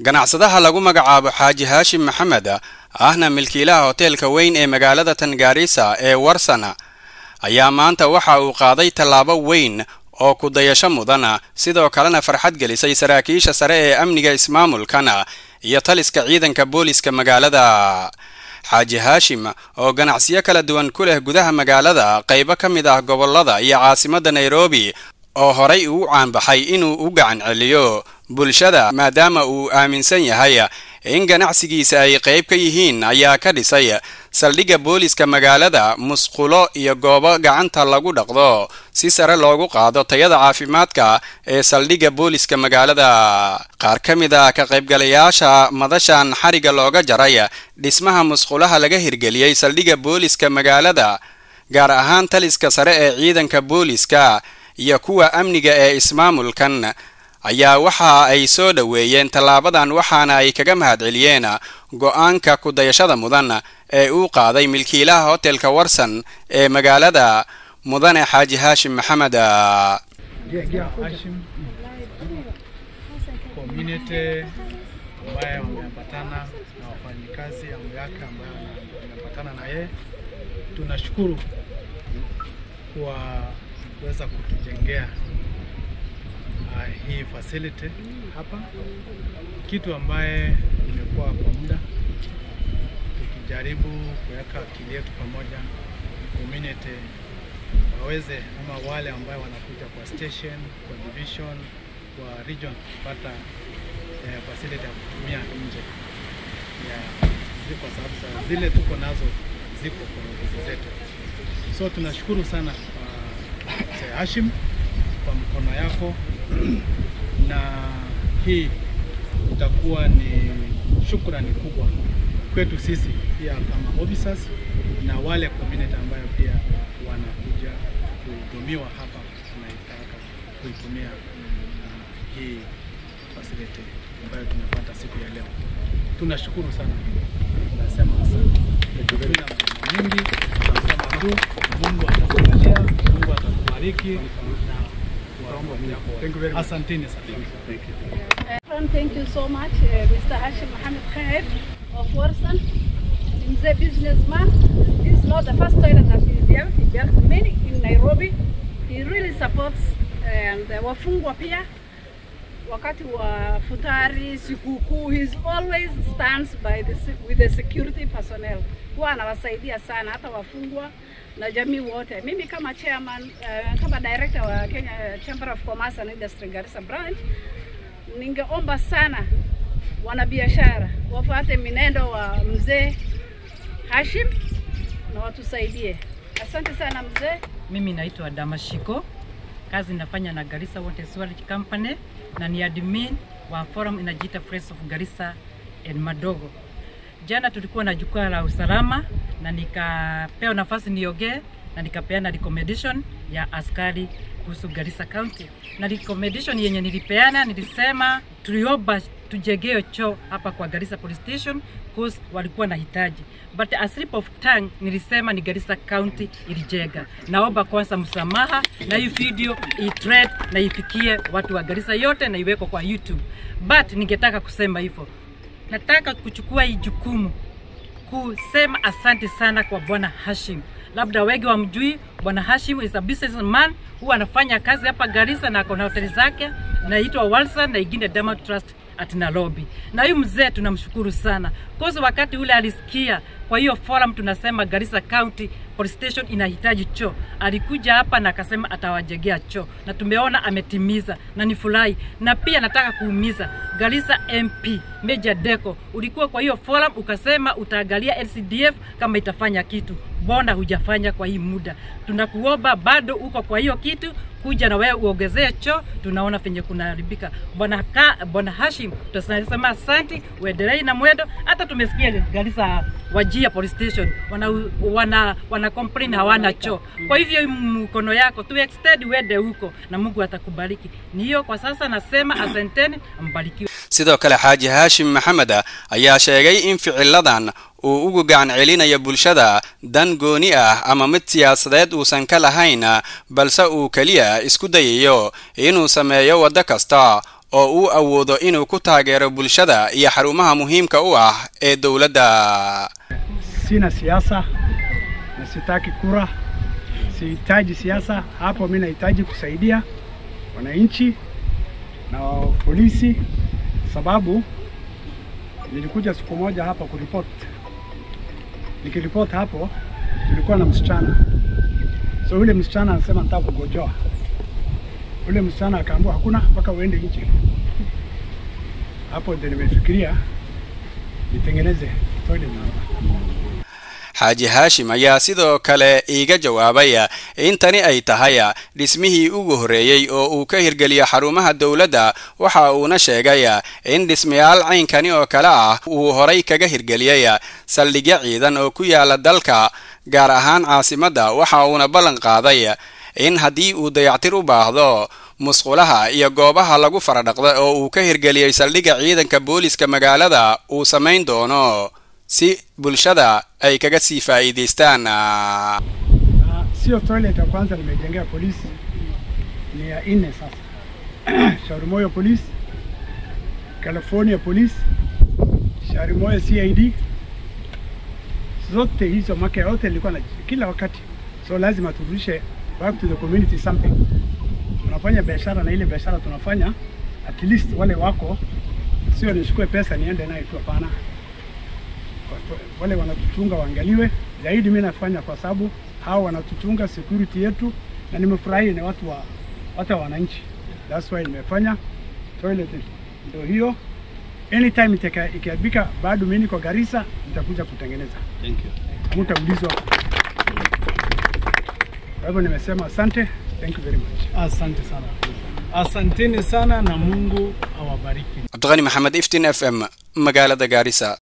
ganacsadaha lagu magacaabo Xaaji Haashim Maxamed ahna milkiilaha hoteelka weyn ee magaalada Tangaarisa ee Warsana ayaa maanta waxa uu qaaday tallaabo weyn oo ku dayasho mudan sidoo kalena farxad gelisay saraakiisha sare ee amniga ismaamulkana iyo taliska ciidanka booliska magaalada. Xaaji Haashim oo ganacsiyo kala duwan ku leh gudaha magaalada qaybo ka mid ah gobolada iyo caasimadda Nairobi oo horay uu caan baxay inuu u gacan celiyo bulshada maadaama uu aaminsan yahay in ganacsigiisa ay qayb ka yihiin ayaa ka dhisay saldhigga booliska magaalada musqulo iyo goobo gacanta lagu dhaqdo si sare loogu qaado tayada caafimaadka ee saldhigga booliska magaalada. qaar ka mid ah ka qaybgalayaasha madashan xariga looga jaray dhismaha musqulaha laga hirgeliyay saldhigga booliska magaalada gaar ahaan taliska sare ee ciidanka booliska iyo kuwa amniga ee ismaamulkan ayaa waxa ay soo dhaweeyeen tallaabadan waxaana ay kaga mahadceliyeen go'aanka ku dayashada mudan ee uu qaaday milkiilaha hoteelka Warsan ee magaalada mudane Xaaji Haashim Maxamed. Community ambaye wamepatana na wafanyikazi yake ambaye wamepatana na yeye, tunashukuru kwa kuweza kutujengea hii facility hapa, kitu ambaye imekuwa kwa muda tukijaribu kuweka akili yetu pamoja, community waweze ama wale ambao wanakuja kwa station, kwa division, kwa region kupata facility ya kutumia nje ya ziko sababu zile tuko nazo ziko kwa ofisi zetu. So tunashukuru sana Mzee Haashim kwa mkono yako, na hii itakuwa ni shukrani kubwa kwetu sisi pia kama officers na wale community ambayo pia wanakuja kuhudumiwa hapa na itaka kuitumia hii facility ambayo tumepata siku ya leo. Tunashukuru sana, tunasema asante. Mingi tunasema tu Mungu atakujalia, Mungu atakubariki. Thank you very much. Asanteni sana. Thank you so much, Mr. Haashim Mohamed Khair of Warsan. He's a businessman. This is not the first toilet that he built. He built many in Nairobi. He really supports and wafungwa pia. Wakati wa futari, sikukuu, he always stands by with the security personnel. Huwa anawasaidia sana hata wafungwa na jamii wote. Mimi kama chairman, kama director wa Kenya Chamber of Commerce and Industry Garissa branch, ningeomba sana wanabiashara wafuate minendo wa Mzee Haashim na watusaidie. Asante sana mzee. Mimi naitwa Damashiko. Kazi nafanya na Garissa Water Storage Company na ni admin wa forum inajiita Friends of Garissa and Madogo. Jana tulikuwa na jukwaa la usalama na nikapewa nafasi niongee na nikapeana recommendation ya askari kuhusu Garissa County. Na recommendation yenye nilipeana nilisema tuliomba tujengeo choo hapa kwa Garissa Police Station cause walikuwa na hitaji. But a slip of tongue nilisema ni Garissa County ilijenga. Naomba kwanza msamaha na hii video i-thread na ifikie watu wa Garissa yote na iweko kwa YouTube. But ningetaka kusema hivyo. Nataka kuchukua hii jukumu kusema asante sana kwa Bwana Haashim. Labda wengi wamjui, Bwana Haashim is a businessman who anafanya kazi hapa Garissa na kuna hoteli zake inaitwa Warsan na ingine Diamond Trust at Nairobi. Na huyu mzee tunamshukuru sana. Kwa wakati ule alisikia kwa hiyo forum tunasema Garissa County Police Station inahitaji choo, alikuja hapa na akasema atawajengea choo na tumeona ametimiza na nifurahi. Na pia nataka kuumiza Garissa MP Major Deko, ulikuwa kwa hiyo forum ukasema utaangalia LCDF kama itafanya kitu. Mbona hujafanya kwa hii muda? Tunakuomba bado uko kwa hiyo kitu, kuja na wewe uongezee choo, tunaona venye kunaharibika. Bwana Haashim tunasema asante, uendelee na mwendo. Hata tumesikia Garissa Wajia Police Station wana complain hawana choo. Kwa hivyo mkono yako tu extend uende huko na Mungu atakubariki. Ni hiyo kwa sasa nasema asanteni, mbarikiwe. sidoo kale Xaaji Haashim Maxamed ayaa sheegay in ficiladan uu ugu gacan celinayo bulshada dan gooni ah ama mid siyaasadeed uusan ka lahayn balse uu kaliya isku dayayo inuu sameeyo wada kasta oo uu awoodo inuu ku taageero bulshada iyo xarumaha muhiimka u ah ee dawladda. Sina siasa na sitaki kura, sihitaji siasa hapo. Mimi nahitaji kusaidia wananchi na polisi, sababu nilikuja siku moja hapa kuripot. Nikiripot hapo nilikuwa na msichana, so yule msichana anasema nataka kugojoa. Yule msichana akaambiwa hakuna, mpaka uende nje. Hapo ndio nimefikiria nitengeneze toilet hapa. Xaaji Haashim ayaa sidoo kale iiga jawaabay in tani ay tahay dhismihii ugu horeeyay oo uu ka hirgeliyo xarumaha dawladda. waxa uu sheegay in dhismayaal caynkani oo kale ah uu horay kaga hirgeliyay saldhigyo ciidan oo ku yaala dalka, gaar ahaan caasimadda. waxa uuna ballan qaaday in haddii uu dayactir u baahdo musqulaha iyo goobaha lagu faradhaqdo oo uu ka hirgeliyay saldhigga ciidanka booliska magaalada uu samayn doono si bulshada ay kaga sii faa'iideystaan. Sio toilet ya kwanza nimejengea polisi, ni ya 4 sasa. Shaurimoyo Police, California Police, Shaurimoyo CID, zote hizo maka yote ilikuwa na kila wakati. So lazima turudishe back to the community something. Tunafanya biashara na ile biashara tunafanya, at least wale wako sio nichukue pesa niende nayo tu, hapana. Wale wanatuchunga waangaliwe zaidi. Mimi nafanya kwa sababu hao wanatuchunga security yetu, na nimefurahi na watu wa wananchi. That's why nimefanya toilet ndio hiyo. Anytime ikiabika bado mimi niko Garissa nitakuja kutengeneza. Thank you. Mtaulizwa. Kwa hivyo nimesema asante. Thank you very much. Asante sana. Asanteni sana na Mungu awabariki. Abdulghani Mohamed, Iftiin FM, magaalada Garissa.